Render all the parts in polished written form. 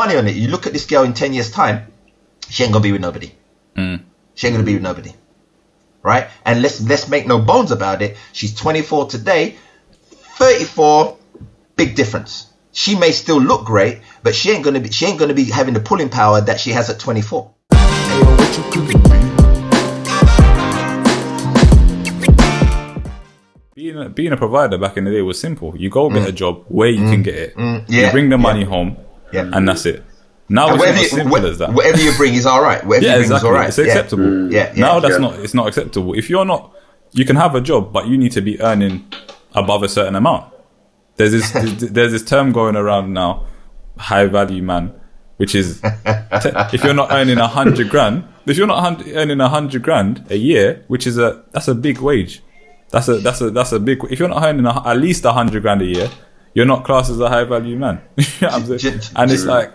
money on it. You look at this girl in 10 years' time, she ain't gonna be with nobody. She ain't gonna be with nobody, right? And let's make no bones about it. She's 24 today, 34, big difference. She may still look great, but she ain't gonna be having the pulling power that she has at 24. Being a provider back in the day was simple. You go get a job where you can get it. Yeah, you bring the money home, and that's it. Now it's not as simple as that. Whatever you bring is all right. Whatever you bring is all right. It's acceptable. Now it's not acceptable. If you're not, you can have a job, but you need to be earning above a certain amount. There's this term going around now, high value man, which is if you're not earning 100 grand, if you're not earning 100 grand a year, which is that's a big wage. That's a big. If you're not earning at least 100 grand a year, you're not classed as a high value man. You know what I'm saying? And it's like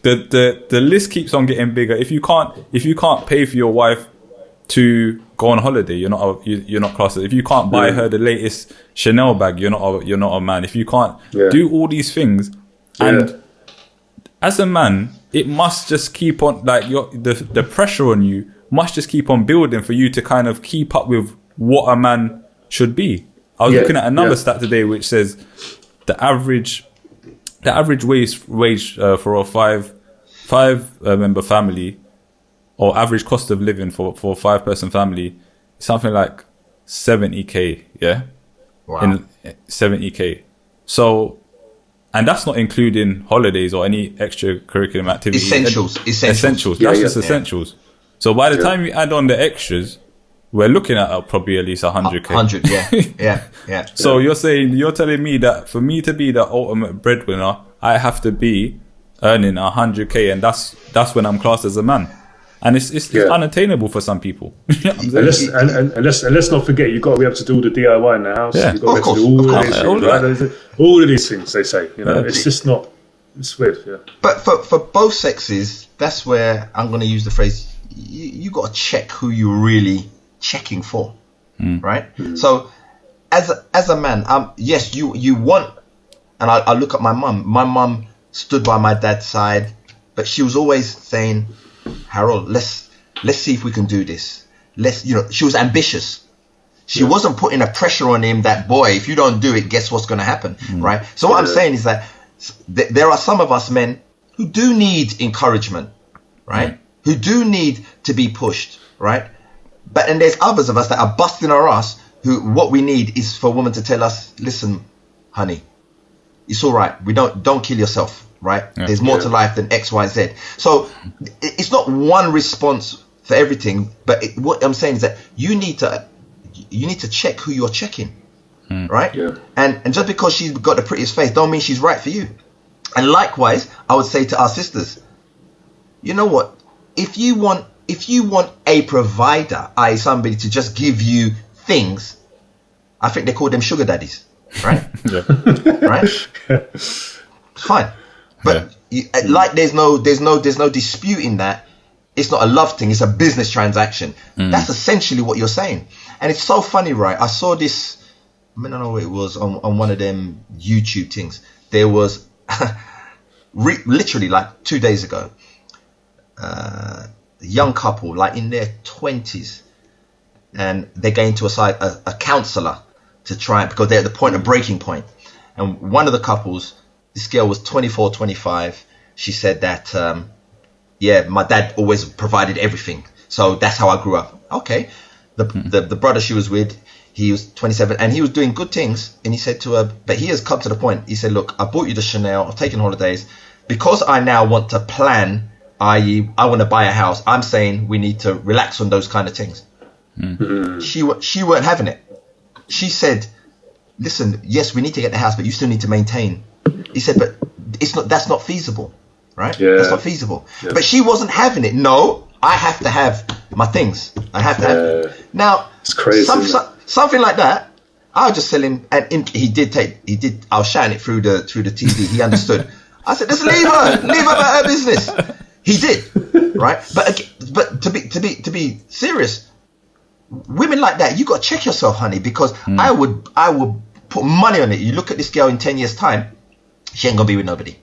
the list keeps on getting bigger. If you can't pay for your wife to go on holiday, you're not classed. If you can't buy her the latest Chanel bag, you're not a man. If you can't do all these things, and as a man, it must just keep on, like, the pressure on you must just keep on building for you to kind of keep up with what a man should be. I was looking at another stat today which says the average wage for a five member family, or average cost of living for a 5-person family, is something like 70k. Yeah, wow. 70k. So, and that's not including holidays or any extracurricular activities. Essentials. That's just essentials. So by the time you add on the extras, we're looking at probably at least 100k. 100, yeah. So you're telling me that for me to be the ultimate breadwinner, I have to be earning 100k, and that's when I'm classed as a man. And it's unattainable for some people. You know and let's not forget, you've got to be able to do all the DIY in the house. You've got to be able to do all of these things, right? All of these things, they say. You know, it's just not. It's weird. Yeah. But for both sexes, that's where I'm going to use the phrase. You got to check who you're really checking for, right? So as a man, yes, you want, and I look at my mum. My mum stood by my dad's side, but she was always saying, Harold, let's see if we can do this. She was ambitious. She wasn't putting a pressure on him that, boy, if you don't do it, guess what's going to happen, right? So what I'm saying is that there are some of us men who do need encouragement, right? Who do need to be pushed, right? But and there's others of us that are busting our ass, who what we need is for a woman to tell us, listen, honey, it's all right. Don't kill yourself, right? Yeah. There's more to life than X, Y, Z. So it's not one response for everything, but what I'm saying is that you need to check who you're checking, right? Yeah. And just because she's got the prettiest face, don't mean she's right for you. And likewise, I would say to our sisters, you know what? If you want a provider, i.e. somebody to just give you things, I think they call them sugar daddies, right? Right? It's fine. But like there's no disputing that it's not a love thing, it's a business transaction. That's essentially what you're saying. And it's so funny, right? I saw this, I don't know what it was, on one of them YouTube things. There was literally like 2 days ago, a young couple, like in their 20s, and they're going to a counselor to try, because they're at the point of breaking point. And one of the couples, this girl was 24, 25. She said that, my dad always provided everything, so that's how I grew up. Okay. The brother she was with, he was 27, and he was doing good things. And he said to her, but he has come to the point. He said, look, I bought you the Chanel, I've taken holidays. Because I now want to plan, i.e. I want to buy a house, I'm saying we need to relax on those kind of things. She weren't having it. She said, listen, yes, we need to get the house, but you still need to maintain. He said, but that's not feasible, right? That's not feasible. But she wasn't having it. No, I have to have my things. I have to have it. Now, it's crazy, something like that, I'll just tell him, and he did, I was shouting it through the TV. He understood. I said, just leave her about her business. He did, right? But to be serious, women like that, you got to check yourself, honey, because I would put money on it. You look at this girl in 10 years' time, she ain't gonna be with nobody.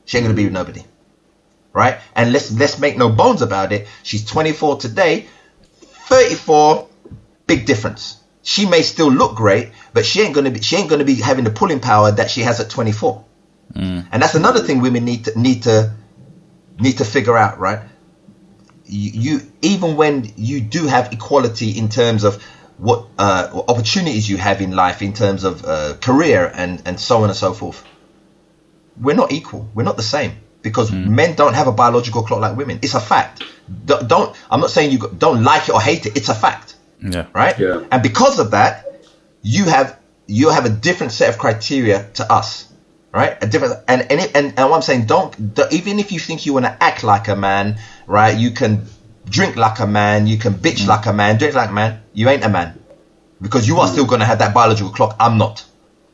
She ain't going to be with nobody. Right? And let's make no bones about it. She's 24 today, 34, big difference. She may still look great, but she ain't going to be having the pulling power that she has at 24. And that's another thing women need to figure out, right? You even when you do have equality in terms of what opportunities you have in life, in terms of career and so on and so forth, we're not equal. We're not the same, because men don't have a biological clock like women. It's a fact. I'm not saying you don't like it or hate it. It's a fact. Yeah. Right. Yeah. And because of that, you have a different set of criteria to us. Right, a different, and what I'm saying, don't even if you think you want to act like a man, right? You can drink like a man, you can bitch like a man, drink like a man. You ain't a man, because you are still going to have that biological clock. I'm not.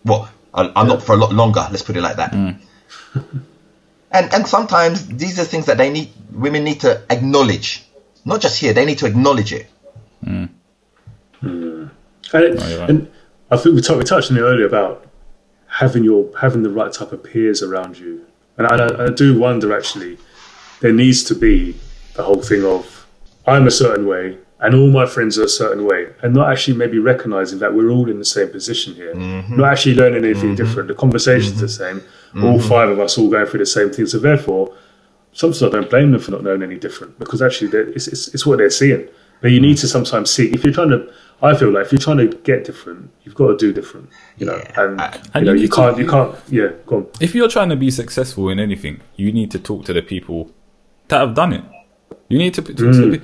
Well, I'm not for a lot longer. Let's put it like that. And sometimes these are things that women need to acknowledge, not just here. They need to acknowledge it. And I think we touched on it earlier about having the right type of peers around you, and I do wonder, actually, there needs to be the whole thing of I'm a certain way and all my friends are a certain way, and not actually maybe recognizing that we're all in the same position here, not actually learning anything different. The conversation's the same, all five of us all going through the same thing. So therefore, sometimes I don't blame them for not knowing any different, because actually it's what they're seeing. But you need to sometimes see, if you're trying to, I feel like if you're trying to get different, you've got to do different, you know. And you can't. Yeah, go on. If you're trying to be successful in anything, you need to talk to the people that have done it. You need to talk to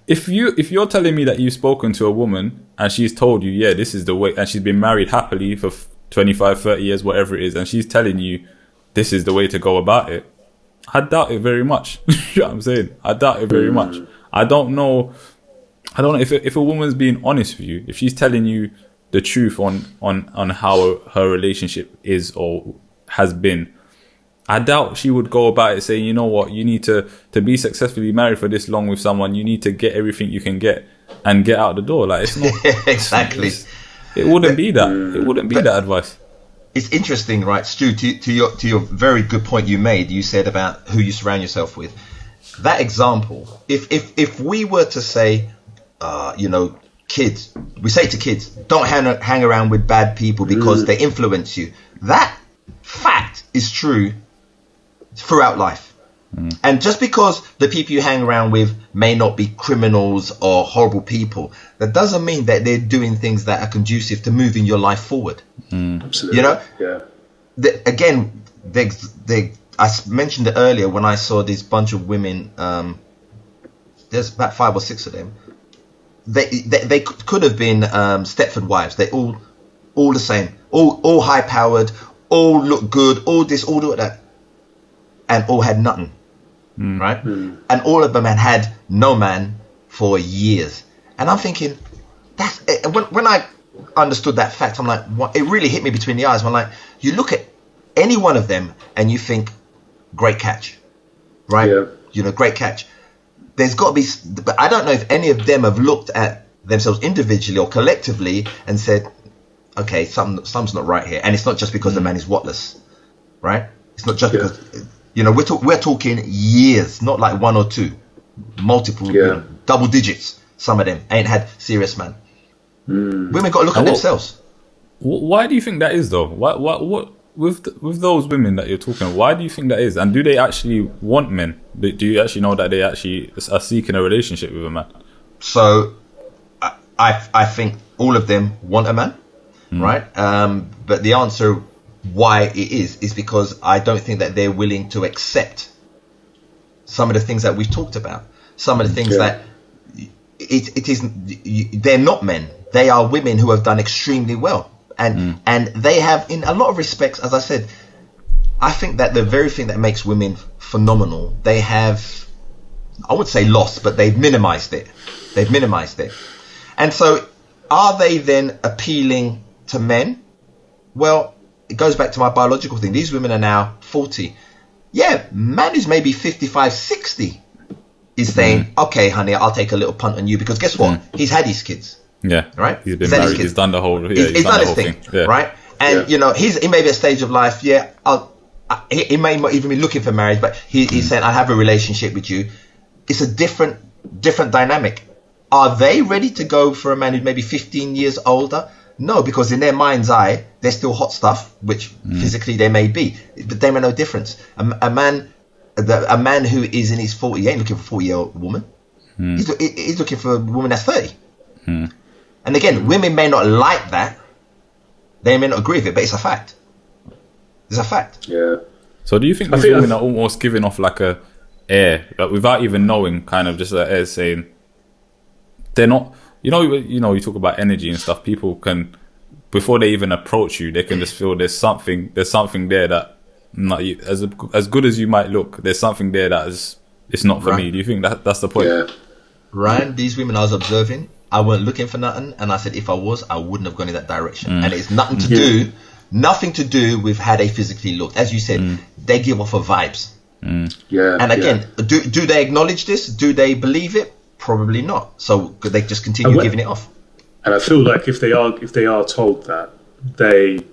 if you're telling me that you've spoken to a woman and she's told you, yeah, this is the way, and she's been married happily for 25, 30 years, whatever it is, and she's telling you this is the way to go about it, I doubt it very much. You know what I'm saying? I doubt it very much. I don't know if a woman's being honest with you, if she's telling you the truth on how her relationship is or has been, I doubt she would go about it saying, you know what, you need to be successfully married for this long with someone, you need to get everything you can get and get out the door. Like, it's not exactly. It wouldn't be that. It wouldn't be that advice. It's interesting, right, Stu? To your very good point you made. You said about who you surround yourself with. That example. If we were to say, kids, we say to kids, don't hang around with bad people because they influence you. That fact is true throughout life. And just because the people you hang around with may not be criminals or horrible people, that doesn't mean that they're doing things that are conducive to moving your life forward. Absolutely. You know? Yeah. I mentioned it earlier when I saw this bunch of women. There's about 5 or 6 of them. They could have been Stepford wives. They all the same, all high powered, all look good, all this, all that, and all had nothing, right? And all of them had no man for years. And I'm thinking, that's when I understood that fact, I'm like, what? It really hit me between the eyes. I'm like, you look at any one of them and you think, great catch, right? Yeah. You know, great catch. There's got to be, but I don't know if any of them have looked at themselves individually or collectively and said, okay, something's not right here. And it's not just because the man is whatless, right? It's not just because, you know, we're talking years, not like 1 or 2, multiple, double digits. Some of them ain't had serious man. Women got to look at themselves. Why do you think that is, though? What with those women that you're talking about, why do you think that is? And do they actually want men? Do you actually know that they actually are seeking a relationship with a man? So I think all of them want a man, right? But the answer why it is because I don't think that they're willing to accept some of the things that we've talked about. Some of the things that it isn't. They're not men. They are women who have done extremely well. And they have, in a lot of respects, as I said, I think that the very thing that makes women phenomenal, they have, I would say lost, but they've minimized it. And so are they then appealing to men? Well, it goes back to my biological thing. These women are now 40. Yeah, man who's maybe 55, 60 is saying, okay, honey, I'll take a little punt on you, because guess what? He's had his kids. Yeah, right. He's been married. He's done the whole. He's done his thing, right? And you know, he may be at a stage of life. Yeah, he may not even be looking for marriage, but he's saying, I have a relationship with you. It's a different dynamic. Are they ready to go for a man who's maybe 15 years older? No, because in their mind's eye, they're still hot stuff, which physically they may be, but they may know difference. A man who is in his 40s, he ain't looking for a 40-year-old woman. He's looking for a woman that's 30. And again, women may not like that. They may not agree with it, but it's a fact. It's a fact. Yeah. So do you think these women are almost giving off like a air, like without even knowing, kind of just an air saying they're not, you know, you talk about energy and stuff, people can, before they even approach you, they can just feel there's something there that, not you, as good as you might look, there's something there that is, it's not for me. Do you think that's the point? Yeah. Ryan, these women I was observing, I weren't looking for nothing, and I said if I was, I wouldn't have gone in that direction. And it's nothing to do with how they physically looked. As you said, they give off of vibes. Yeah. And again, do they acknowledge this? Do they believe it? Probably not. So could they just continue giving it off? And I feel like if they are told that, they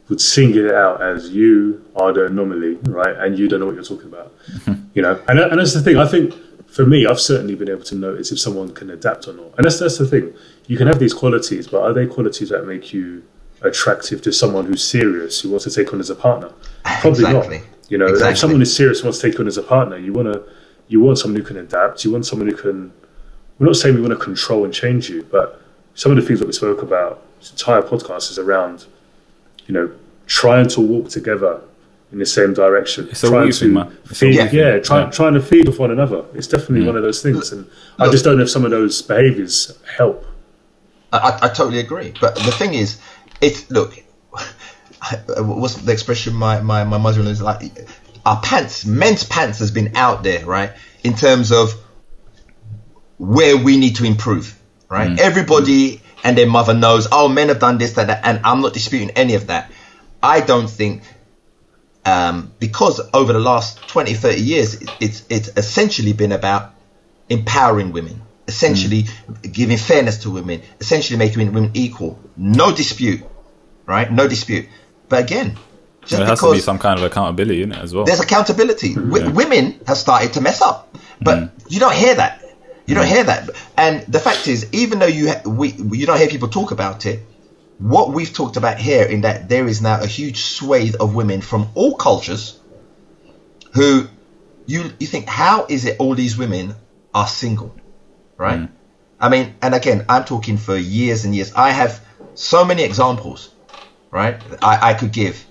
would single it out as you are the anomaly, right? And you don't know what you're talking about, you know. And that's the thing. I think for me, I've certainly been able to notice if someone can adapt or not. And that's the thing. You can have these qualities, but are they qualities that make you attractive to someone who's serious, who wants to take on as a partner? Probably not. You know, if someone is serious and wants to take on as a partner, you want someone who can adapt. You want someone who can. We're not saying we want to control and change you, but some of the things that we spoke about, this entire podcast is around, you know, trying to walk together in the same direction. It's trying to feed with one another. It's definitely one of those things, and I just don't know if some of those behaviours help. I totally agree, but the thing is, what's the expression my mother-in-law is like? Men's pants has been out there, right? In terms of where we need to improve, right? Everybody and their mother knows, men have done this, that, and I'm not disputing any of that. I don't think, because over the last 20, 30 years, it's essentially been about empowering women, essentially giving fairness to women, essentially making women equal. No dispute, right? No dispute. But again, there has to be some kind of accountability in it as well. There's accountability. Women have started to mess up, but you don't hear that. You don't hear that. And the fact is, even though you don't hear people talk about it, what we've talked about here, in that there is now a huge swathe of women from all cultures who you think, how is it all these women are single, right? I mean, and again, I'm talking for years and years. I have so many examples, right? I could give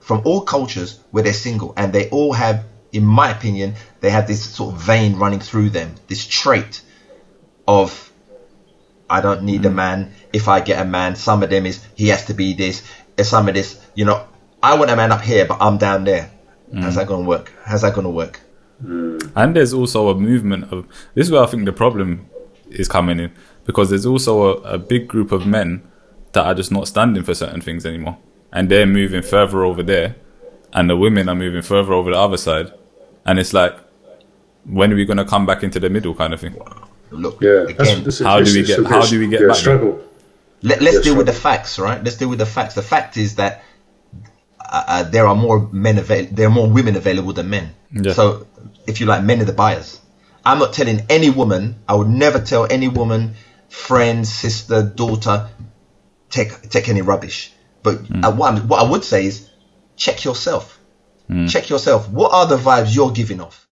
from all cultures where they're single, and they all have, in my opinion, they have this sort of vein running through them, this trait of, I don't need a man. If I get a man, some of them is, he has to be this, and some of this, you know, I want a man up here, but I'm down there. How's that going to work? How's that going to work? And there's also a movement of, this is where I think the problem is coming in, because there's also a big group of men that are just not standing for certain things anymore. And they're moving further over there, and the women are moving further over the other side. And it's like, when are we going to come back into the middle, kind of thing? Look, again, how do we get back? Struggle. Let's deal with the facts, right? Let's deal with the facts. The fact is that there are more women available than men. Yeah. So, if you like, men are the buyers. I'm not telling any woman. I would never tell any woman, friend, sister, daughter, take any rubbish. But what I would say is, check yourself. Check yourself. What are the vibes you're giving off?